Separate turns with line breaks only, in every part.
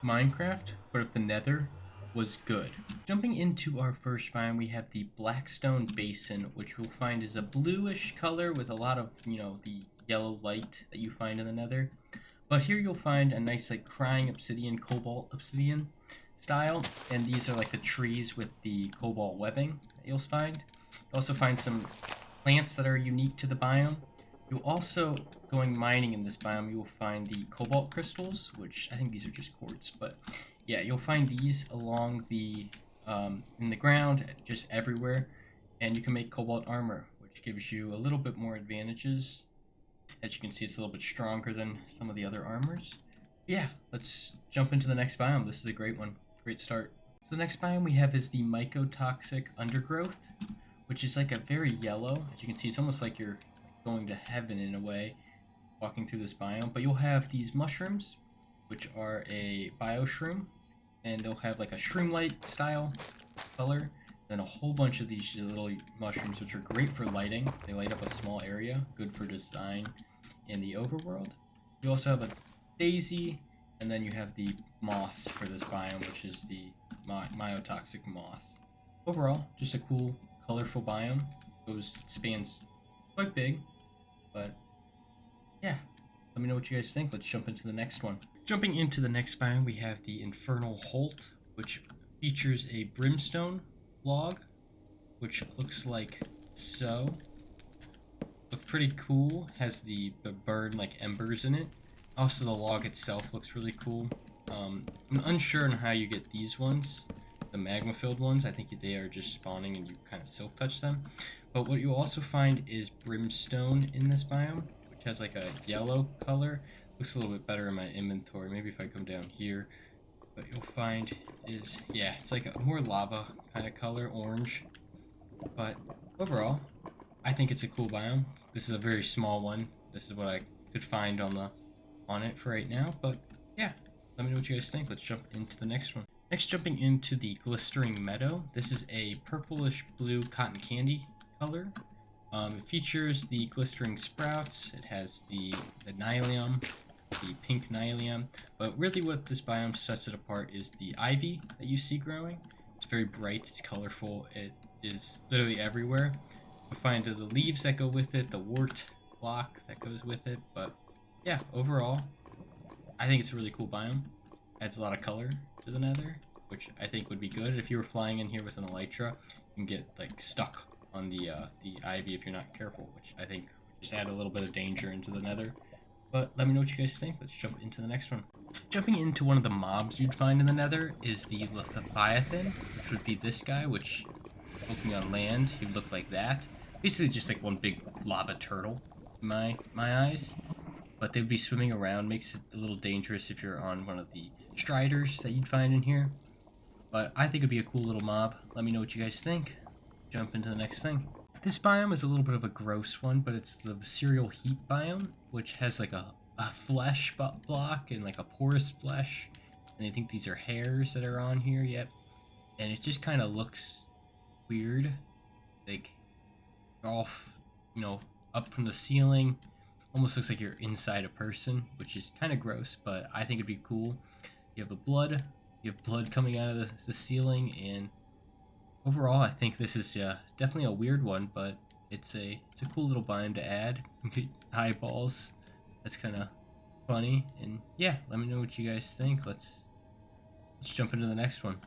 Minecraft, but if the Nether was good. Jumping into our first biome, we have the Blackstone Basin, which we'll find is a bluish color with a lot of, the yellow light that you find in the Nether. But here you'll find a nice, like, crying obsidian, cobalt obsidian style, and these are like the trees with the cobalt webbing that you'll find. You'll also find some plants that are unique to the biome. You'll also, going mining in this biome, you'll find the cobalt crystals, which I think these are just quartz, but yeah, you'll find these along the, in the ground, just everywhere, and you can make cobalt armor, which gives you a little bit more advantages. As you can see, it's a little bit stronger than some of the other armors. Yeah, let's jump into the next biome. This is a great one, great start. So the next biome we have is the mycotoxic undergrowth, which is like a very yellow. As you can see, it's almost like you're going to heaven in a way, walking through this biome. But you'll have these mushrooms, which are a bioshroom, and they'll have like a shroom-light style color. Then a whole bunch of these little mushrooms, which are great for lighting. They light up a small area, good for design in the overworld. You also have a daisy, and then you have the moss for this biome, which is the myotoxic moss. Overall, just a cool, colorful biome. It spans quite big, but yeah, let me know what you guys think. Let's jump into the next one. Jumping into the next biome, we have the Infernal Holt, which features a brimstone log, which looks like so. Look pretty cool, has the burn like embers in it. Also, the log itself looks really cool. I'm unsure on how you get these ones, the magma filled ones. I think they are just spawning and you kind of silk touch them. But what you'll also find is brimstone in this biome, which has like a yellow color. Looks a little bit better in my inventory. Maybe if I come down here. What you'll find is, yeah, it's like a more lava kind of color, orange. But overall, I think it's a cool biome. This is a very small one. This is what I could find on it for right now. But yeah, let me know what you guys think. Let's jump into the next one. Next, jumping into the Glistering Meadow. This is a purplish blue cotton candy color. It features the glistering sprouts. It has the nylium, the pink nylium, but really what this biome sets it apart is the ivy that you see growing. It's very bright, it's colorful, it is literally everywhere. You'll find the leaves that go with it, the wart block that goes with it, but yeah, overall, I think it's a really cool biome. Adds a lot of color to the nether, which I think would be good. If you were flying in here with an elytra, you can get like stuck on the ivy if you're not careful, which I think would just add a little bit of danger into the nether. But let me know what you guys think. Let's jump into the next one. Jumping into one of the mobs you'd find in the nether is the Leviathan, which would be this guy, which, looking on land, he'd look like that. Basically just like one big lava turtle in my eyes. But they'd be swimming around, makes it a little dangerous if you're on one of the striders that you'd find in here. But I think it'd be a cool little mob. Let me know what you guys think. Jump into the next thing. This biome is a little bit of a gross one, but it's the cereal heat biome, which has like a flesh block and like a porous flesh. And I think these are hairs that are on here, yep. And it just kind of looks weird. Like, off, up from the ceiling. Almost looks like you're inside a person, which is kind of gross, but I think it'd be cool. You have you have blood coming out of the ceiling, and overall, I think this is definitely a weird one, but it's a cool little biome to add. Eyeballs, that's kind of funny, and yeah, let me know what you guys think. Let's jump into the next one.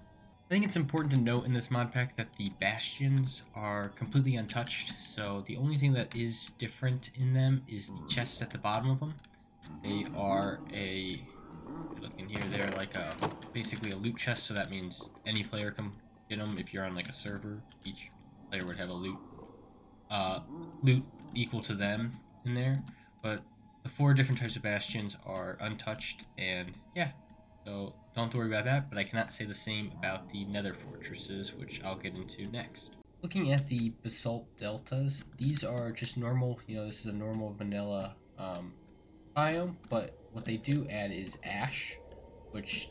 I think it's important to note in this mod pack that the bastions are completely untouched, so the only thing that is different in them is the chests at the bottom of them. They are look in here, they're like basically a loot chest, so that means any player can get them. If you're on like a server, each player would have a loot equal to them in there, but the 4 different types of bastions are untouched, and yeah, so don't worry about that, but I cannot say the same about the Nether Fortresses, which I'll get into next. Looking at the basalt deltas, these are just normal, this is a normal vanilla biome, but what they do add is ash, which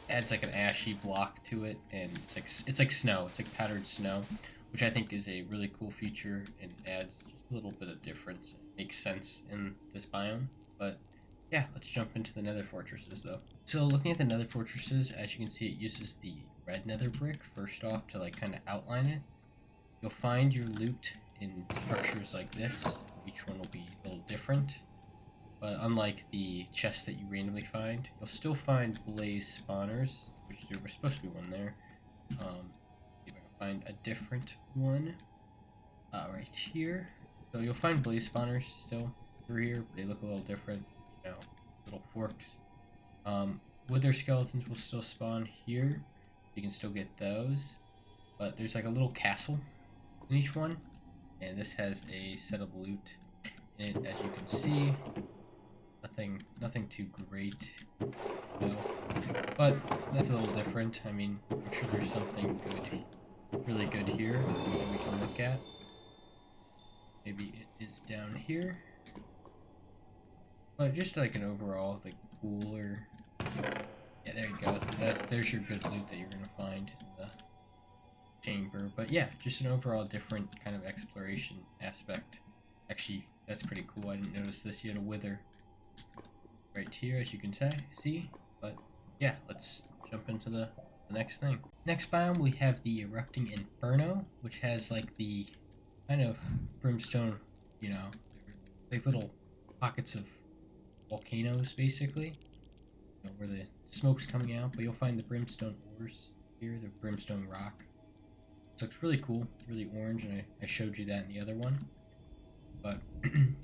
adds like an ashy block to it, and it's like snow, it's like powdered snow, which I think is a really cool feature and adds just a little bit of difference. It makes sense in this biome, but Yeah, let's jump into the Nether Fortresses though. So looking at the Nether Fortresses, as you can see, it uses the red Nether brick first off to like kind of outline it. You'll find your loot in structures like this. Each one will be a little different. But unlike the chests that you randomly find, you'll still find blaze spawners, which there was supposed to be one there. See if I can find a different one right here. So you'll find blaze spawners still through here. They look a little different, you know, little forks. Wither skeletons will still spawn here. You can still get those. But there's like a little castle in each one. And this has a set of loot in it, as you can see. Nothing too great, though. But that's a little different. I mean, I'm sure there's something good, really good here that we can look at. Maybe it is down here. But just like an overall, like cooler. Yeah, there you go. There's your good loot that you're gonna find in the chamber. But yeah, just an overall different kind of exploration aspect. Actually, that's pretty cool. I didn't notice this. You had a wither right here, as you can see. But yeah, let's jump into the next thing. Next biome, we have the erupting inferno, which has like the kind of brimstone, you know, like little pockets of volcanoes, basically, you know, where the smoke's coming out. But you'll find the brimstone ores here, the brimstone rock. This looks really cool. It's really orange, and I showed you that in the other one. But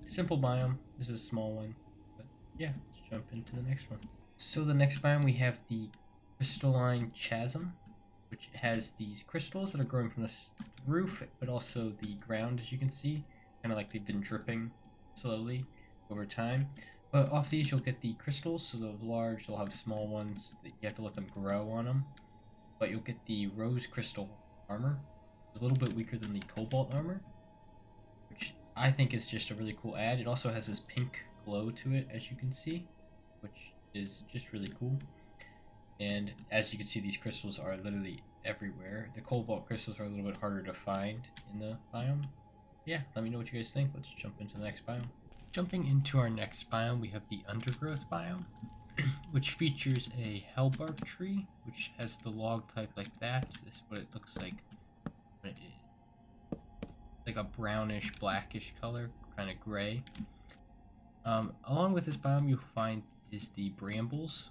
simple biome. This is a small one. But yeah, let's jump into the next one. So the next biome, we have the crystalline chasm, which has these crystals that are growing from the roof, but also the ground, as you can see, kind of like they've been dripping slowly over time. But off these, you'll get the crystals, so they'll large, they'll have small ones that you have to let them grow on them. But you'll get the rose crystal armor. It's a little bit weaker than the cobalt armor, which I think is just a really cool add. It also has this pink glow to it, as you can see, which is just really cool. And as you can see, these crystals are literally everywhere. The cobalt crystals are a little bit harder to find in the biome. Yeah, let me know what you guys think. Let's jump into the next biome. Jumping into our next biome, we have the undergrowth biome, which features a hellbark tree, which has the log type like that. This is what it looks like when it is like a brownish, blackish color, kind of gray. Along with this biome, you'll find is the brambles.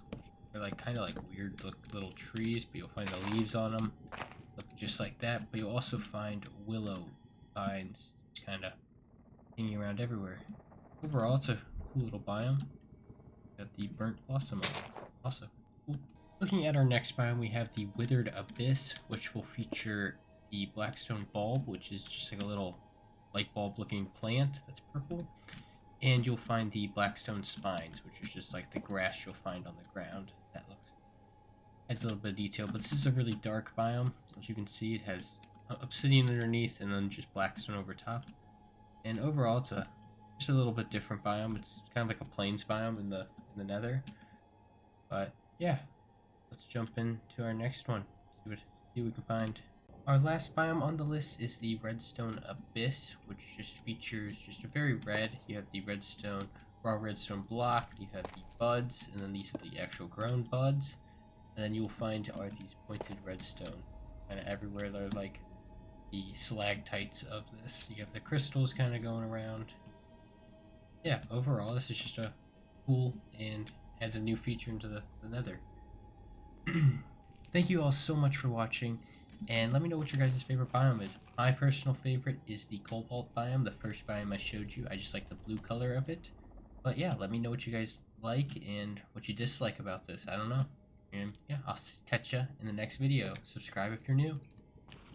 They're like kind of like weird little trees, but you'll find the leaves on them look just like that. But you'll also find willow vines kind of hanging around everywhere. Overall, it's a cool little biome. Got the burnt blossom on it. Also cool. Looking at our next biome, we have the withered abyss, which will feature the blackstone bulb, which is just like a little light bulb looking plant that's purple. And you'll find the blackstone spines, which is just like the grass you'll find on the ground. That adds a little bit of detail, but this is a really dark biome. As you can see, it has obsidian underneath and then just blackstone over top. And overall, it's just a little bit different biome. It's kind of like a plains biome in the Nether. But yeah, let's jump into our next one. See what we can find. Our last biome on the list is the redstone abyss, which just features just a very red. You have the redstone, raw redstone block, you have the buds, and then these are the actual grown buds. And then you'll find are these pointed redstone kind of everywhere. They're like the stalactites of this. You have the crystals kind of going around. Yeah, overall, this is just a cool and adds a new feature into the Nether. Thank you all so much for watching. And let me know what your guys' favorite biome is. My personal favorite is the cobalt biome, the first biome I showed you. I just like the blue color of it. But yeah, let me know what you guys like and what you dislike about this. I don't know. And yeah, I'll catch ya in the next video. Subscribe if you're new.